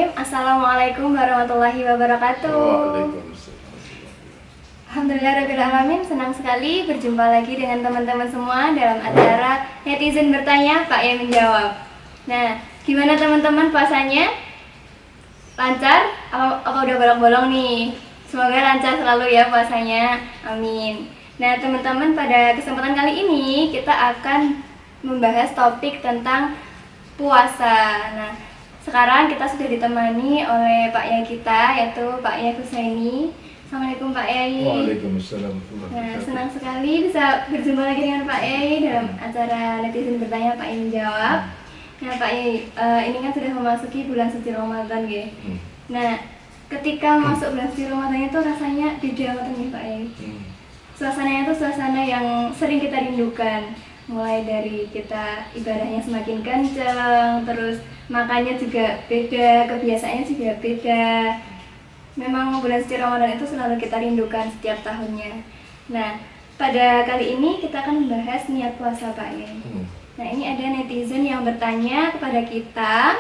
Bismillahirrahmanirrahim. Assalamualaikum warahmatullahi wabarakatuh. Waalaikumsalam. Alhamdulillahirrahmanirrahim. Senang sekali berjumpa lagi dengan teman-teman semua dalam acara Netizen Bertanya, Pak Yai Menjawab. Nah, gimana teman-teman puasanya? Lancar? Apa udah bolong-bolong nih? Semoga lancar selalu ya puasanya. Amin. Nah, teman-teman, pada kesempatan kali ini kita akan membahas topik tentang puasa. Nah, sekarang kita sudah ditemani oleh Pak Yai kita, yaitu Pak Yai Husaini. Assalamualaikum Pak Yai. Waalaikumsalam. Nah, senang sekali bisa berjumpa lagi dengan Pak Yai dalam acara Netizen Bertanya, Pak Yai Menjawab. Nah, Pak Yai, ini kan sudah memasuki bulan suci Ramadan, ya. Nah, ketika masuk bulan suci Ramadan itu rasanya beda banget nih Pak Yai. Suasananya itu suasana yang sering kita rindukan. Mulai dari kita ibadahnya semakin kencang, terus makannya juga beda, kebiasaannya juga beda. Memang bulan suci Ramadan itu selalu kita rindukan setiap tahunnya. Nah, pada kali ini kita akan membahas niat puasa Pak Yai. Nah, ini ada netizen yang bertanya kepada kita,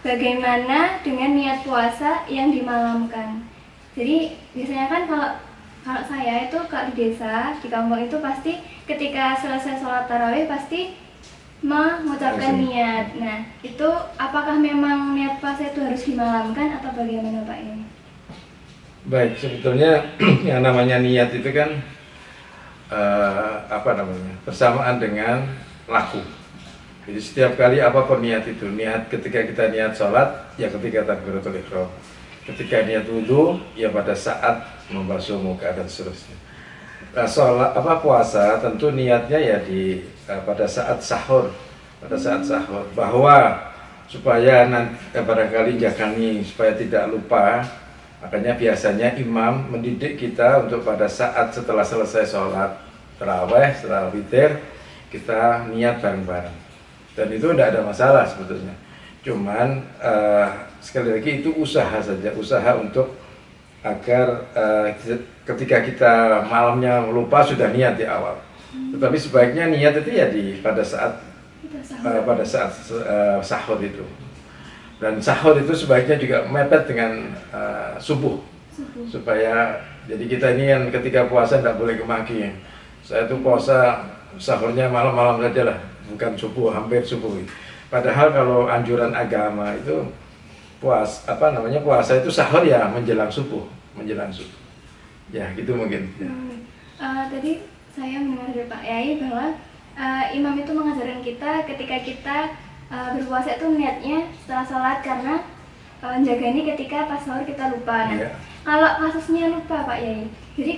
bagaimana dengan niat puasa yang dimalamkan. Jadi biasanya kan kalau saya itu kalau di desa, di kampung itu pasti ketika selesai sholat tarawih pasti mengucapkan niat. Nah, itu apakah memang niat puasa itu harus dimalamkan atau bagaimana Pak ini? Baik, sebetulnya yang namanya niat itu kan bersamaan dengan laku. Jadi setiap kali apapun niat itu, niat ketika kita niat sholat, ya ketika takbiratul ihram. Ketika niat wudhu, ya pada saat membasuh muka dan seterusnya. Nah, puasa tentu niatnya ya pada saat sahur, bahwa supaya nanti barangkali jaga supaya tidak lupa. Makanya biasanya imam mendidik kita untuk pada saat setelah selesai sholat tarawih, setelah witir, kita niat bareng-bareng. Dan itu tidak ada masalah sebetulnya. Cuman sekali lagi itu usaha saja, usaha untuk agar ketika kita malamnya lupa sudah niat di awal. Tetapi sebaiknya niat itu ya pada saat sahur itu. Dan sahur itu sebaiknya juga mepet dengan subuh. Supaya jadi kita ini yang ketika puasa tidak boleh kemaki. Saya tuh puasa sahurnya malam-malam saja lah, bukan subuh, hampir subuh. Padahal kalau anjuran agama itu puasa itu sahur ya menjelang subuh. Ya, gitu mungkin. Ya. Tadi saya mendengar dari Pak Yai bahwa imam itu mengajarkan kita ketika kita berpuasa itu niatnya setelah sholat karena menjaga ini ketika pas sahur kita lupa. Nah, kalau kasusnya lupa Pak Yai, jadi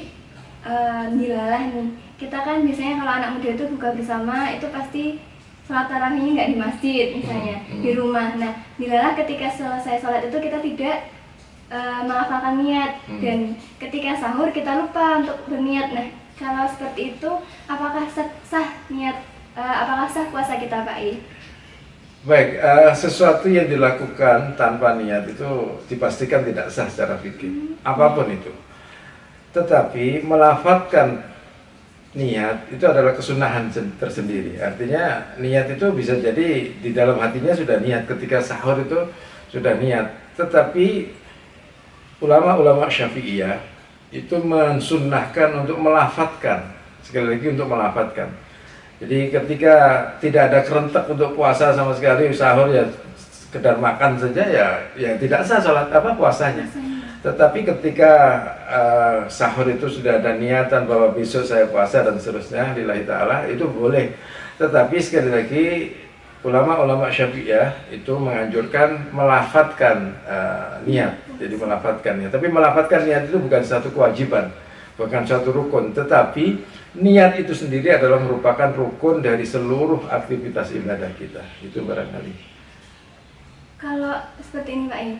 dilalah nih. Kita kan biasanya kalau anak muda itu buka bersama itu pasti sholat tarawihnya nggak di masjid misalnya, di rumah. Nah, dilalah ketika selesai sholat itu kita tidak menghafalkan niat, dan ketika sahur kita lupa untuk berniat. Nah, kalau seperti itu, apakah sah puasa kita Pak I? Baik, sesuatu yang dilakukan tanpa niat itu dipastikan tidak sah secara fikih, apapun itu. Tetapi melafadzkan niat itu adalah kesunahan tersendiri. Artinya niat itu bisa jadi di dalam hatinya sudah niat, ketika sahur itu sudah niat. Tetapi ulama-ulama Syafi'iyah itu mensunnahkan untuk melafadzkan, sekali lagi untuk melafadzkan. Jadi ketika tidak ada kerentek untuk puasa sama sekali, sahur ya sekedar makan saja, ya tidak sah puasanya. Tetapi ketika sahur itu sudah ada niatan bahwa besok saya puasa dan seterusnya, lillahi ta'ala, itu boleh. Tetapi sekali lagi ulama-ulama Syafi'iyah itu menganjurkan melafadzkan niat. Jadi melafadzkan niat. Tapi melafadzkan niat itu bukan satu kewajiban, bukan satu rukun. Tetapi niat itu sendiri adalah merupakan rukun dari seluruh aktivitas ibadah kita. Itu barangkali. Kalau seperti ini Pak I,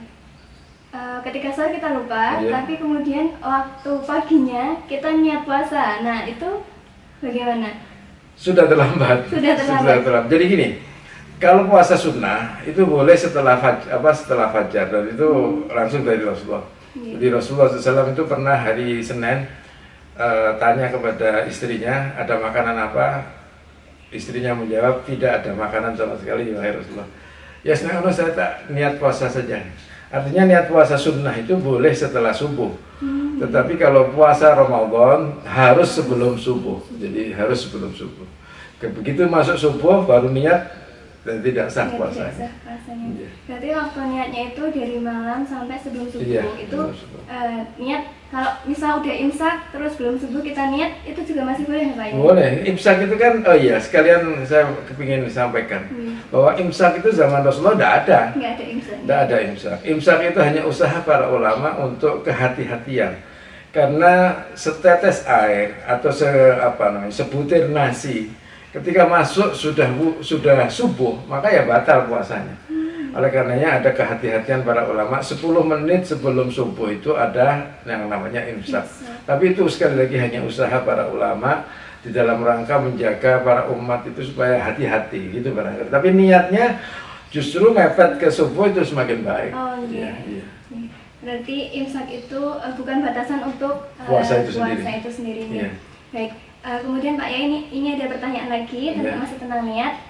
ketika sahur kita lupa, tapi kemudian waktu paginya kita niat puasa. Nah, itu bagaimana? Sudah terlambat. Sudah terlambat. Jadi gini, kalau puasa sunnah itu boleh setelah fajar, dan itu langsung dari Rasulullah. Jadi Rasulullah SAW itu pernah hari Senin tanya kepada istrinya, ada makanan apa? Istrinya menjawab, tidak ada makanan sama sekali, wahai Rasulullah. Ya, saya tak niat puasa saja. Artinya niat puasa sunnah itu boleh setelah subuh. Tetapi kalau puasa Ramadan harus sebelum subuh. Jadi harus sebelum subuh. Begitu masuk subuh baru niat dan tidak sah Ya, puasanya. tidak sah puasanya. Iya. Berarti waktu niatnya itu dari malam sampai sebelum subuh. Iya, Itu sebelum subuh. niat kalau misal udah imsak terus belum subuh kita niat itu juga masih boleh ya Pak? Ya? Boleh. Imsak itu kan, oh iya, sekalian saya kepingin sampaikan bahwa imsak itu zaman Rasulullah tidak ada. Nggak ada imsak. Tidak ada imsak. Imsak itu hanya usaha para ulama untuk kehati-hatian. Karena setetes air atau sebutir nasi ketika masuk sudah subuh, maka ya batal puasanya. Oleh karenanya ada kehati-hatian para ulama 10 menit sebelum subuh itu ada yang namanya imsak. Tapi itu sekali lagi hanya usaha para ulama di dalam rangka menjaga para umat itu supaya hati-hati gitu barangkali. Tapi niatnya justru mepet ke subuh itu semakin baik. Oh iya. Ya. Berarti imsak itu bukan batasan untuk puasa itu sendiri. Iya. Baik. Kemudian Pak Ya ini ada pertanyaan lagi masih tentang niat.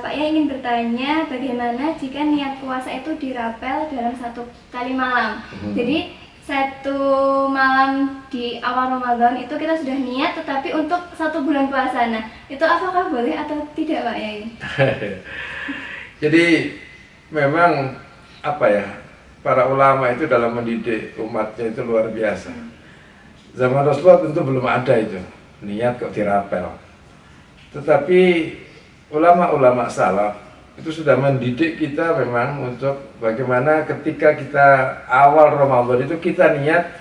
Pak Ya ingin bertanya bagaimana jika niat puasa itu dirapel dalam satu kali malam. Jadi satu malam di awal Ramadan itu kita sudah niat tetapi untuk 1 bulan puasa. Nah itu apakah boleh atau tidak Pak Yai? Jadi memang para ulama itu dalam mendidik umatnya itu luar biasa. Zaman Rasulullah tentu belum ada itu niat kok dirapel. Tetapi ulama-ulama salaf itu sudah mendidik kita memang untuk bagaimana ketika kita awal Ramadan itu kita niat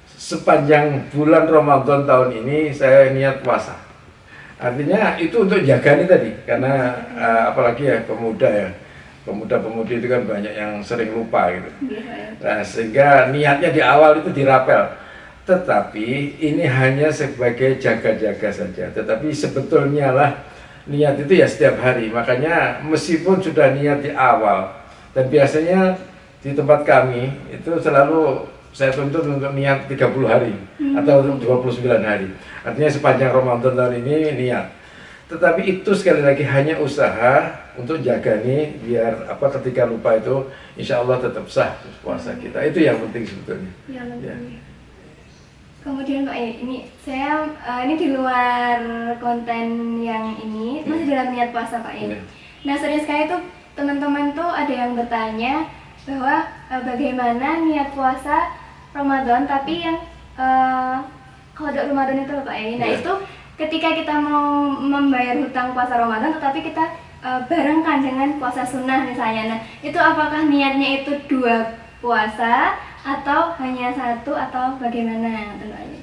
sepanjang bulan Ramadan tahun ini saya niat puasa. Artinya itu untuk jaga nih tadi, karena apalagi ya pemuda-pemudi itu kan banyak yang sering lupa gitu. Nah, sehingga niatnya di awal itu dirapel. Tetapi ini hanya sebagai jaga-jaga saja. Tetapi sebetulnya lah niat itu ya setiap hari. Makanya meskipun sudah niat di awal, dan biasanya di tempat kami itu selalu saya tuntut untuk niat 30 hari atau 29 hari. Artinya sepanjang Ramadan tahun ini niat. Tetapi itu sekali lagi hanya usaha untuk jaga nih biar ketika lupa itu insya Allah tetap sah puasa kita. Itu yang penting sebetulnya. Ya. Kemudian Pak, ini saya ini di luar konten yang ini masih dalam niat puasa Pak ya. Nah sering sekali tuh teman-teman tuh ada yang bertanya bahwa bagaimana niat puasa Ramadan tapi yang kodok Ramadan itu Pak ya. Nah itu ketika kita mau membayar hutang puasa Ramadan tetapi kita barengkan dengan puasa sunnah misalnya. Nah itu apakah niatnya itu 2 puasa atau hanya 1 atau bagaimana tentunya?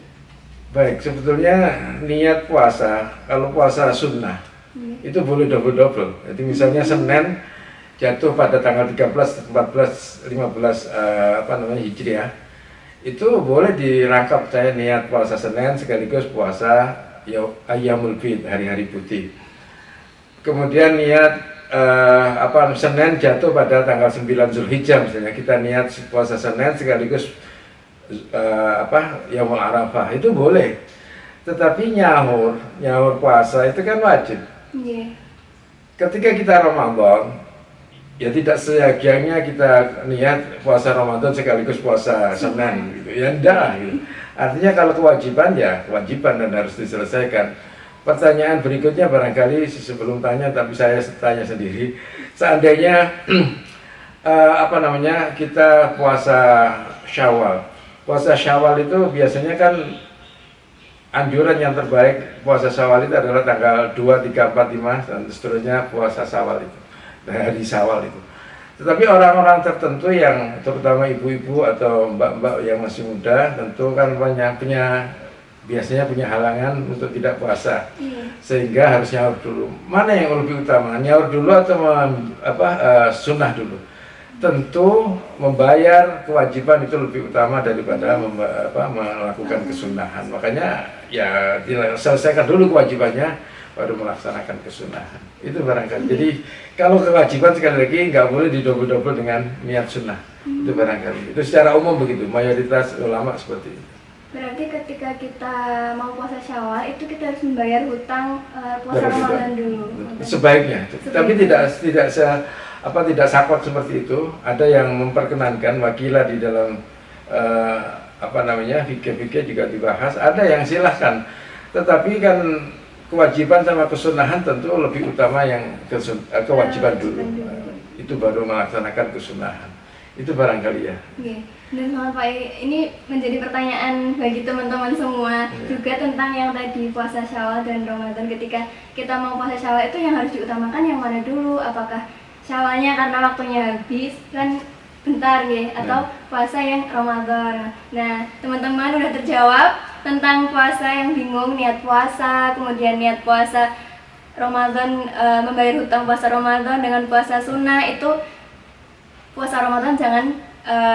Baik, sebetulnya niat puasa kalau puasa sunnah itu boleh double-double. Jadi misalnya Senin jatuh pada tanggal 13, 14, 15 Hijriah, itu boleh dirangkap saya niat puasa Senin sekaligus puasa Ayyamul Bid, hari-hari putih. Kemudian niat Senin jatuh pada tanggal 9 Zulhijjah misalnya, kita niat puasa Senin sekaligus Yaumul Arafah, itu boleh. Tetapi nyahur puasa itu kan wajib. Ketika kita Ramadan ya tidak seyogyanya kita niat puasa Ramadan sekaligus puasa Senin gitu. Ya enggak gitu. Artinya kalau kewajiban ya kewajiban dan harus diselesaikan. Pertanyaan berikutnya barangkali sebelum tanya, tapi saya tanya sendiri. Seandainya kita puasa Syawal. Puasa Syawal itu biasanya kan anjuran yang terbaik puasa Syawal itu adalah tanggal 2, 3, 4, 5 dan seterusnya puasa Syawal itu. Hari Syawal itu. Tetapi orang-orang tertentu yang terutama ibu-ibu atau mbak-mbak yang masih muda tentu kan biasanya punya halangan untuk tidak puasa, sehingga harus nyaur dulu. Mana yang lebih utama, nyaur dulu atau sunnah dulu? Tentu membayar kewajiban itu lebih utama daripada melakukan kesunahan. Makanya ya selesaikan dulu kewajibannya, baru melaksanakan kesunahan. Itu barangkali. Jadi kalau kewajiban sekali lagi nggak boleh didobel-dobel dengan niat sunnah. Itu barangkali. Itu secara umum begitu. Mayoritas ulama seperti itu. Berarti ketika kita mau puasa Syawal itu kita harus membayar hutang puasa Ramadan dulu. Sebaiknya. Tapi tidak apa tidak sakot seperti itu. Ada yang memperkenankan wakilah di dalam apa namanya fikih-fikih juga dibahas. Ada yang silahkan, tetapi kan kewajiban sama kesunahan tentu lebih utama yang kewajiban dulu. Itu baru melaksanakan kesunahan. Itu barangkali ya. Oke. Dan sama Pak Yai, ini menjadi pertanyaan bagi teman-teman semua juga tentang yang tadi puasa Syawal dan Ramadan. Ketika kita mau puasa Syawal itu yang harus diutamakan yang mana dulu? Apakah Syawalnya karena waktunya habis kan bentar ya, atau puasa yang Ramadan? Nah, teman-teman udah terjawab tentang puasa yang bingung, niat puasa, kemudian niat puasa Ramadan, membayar hutang puasa Ramadan dengan puasa sunnah. Itu puasa Ramadan jangan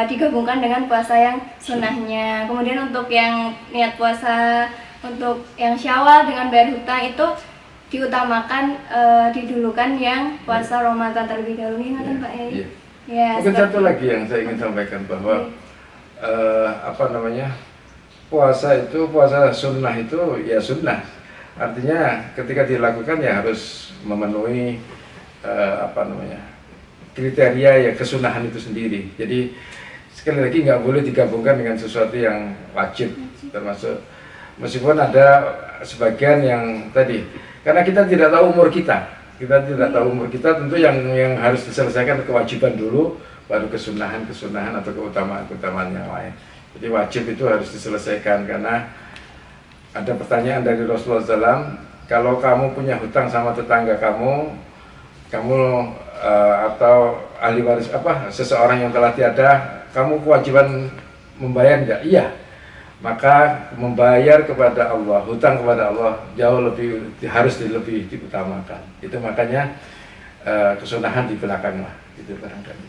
digabungkan dengan puasa yang sunnahnya. Kemudian untuk yang niat puasa untuk yang Syawal dengan bayar hutang itu diutamakan, didulukan yang puasa Ramadan terlebih dahulu. Ingat Pak Yai? Ya, mungkin satu lagi yang saya ingin sampaikan bahwa apa namanya, puasa itu, puasa sunnah itu ya sunnah. Artinya ketika dilakukan ya harus memenuhi apa namanya, kriteria ya kesunahan itu sendiri. Jadi sekali lagi nggak boleh digabungkan dengan sesuatu yang wajib, termasuk meskipun ada sebagian yang tadi, karena kita tidak tahu umur kita tentu yang harus diselesaikan kewajiban dulu, baru kesunahan atau keutamaan yang lain. Jadi wajib itu harus diselesaikan, karena ada pertanyaan dari Rasulullah SAW, kalau kamu punya hutang sama tetangga kamu atau ahli waris seseorang yang telah tiada, kamu kewajiban membayar enggak? Iya. Maka membayar kepada Allah, hutang kepada Allah jauh harus lebih diutamakan. Itu makanya kesunahan di belakang lah, itu barangkali.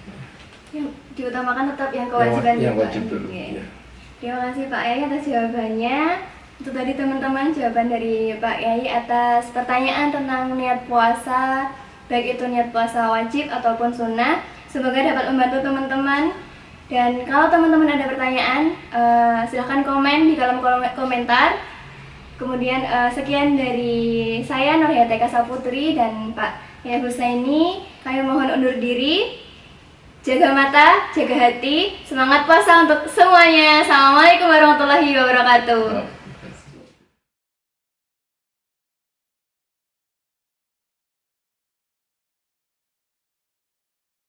Yang diutamakan tetap yang kewajiban yang wajib dulu. Ya. Terima kasih Pak Yai atas jawabannya. Itu tadi teman-teman jawaban dari Pak Yai atas pertanyaan tentang niat puasa, baik itu niat puasa wajib ataupun sunnah. Semoga dapat membantu teman-teman. Dan kalau teman-teman ada pertanyaan, silahkan komen di kolom komentar. Kemudian sekian dari saya Nurhayati Kasaputri dan Pak Yai Husaini. Kami mohon undur diri. Jaga mata, jaga hati. Semangat puasa untuk semuanya. Assalamualaikum warahmatullahi wabarakatuh.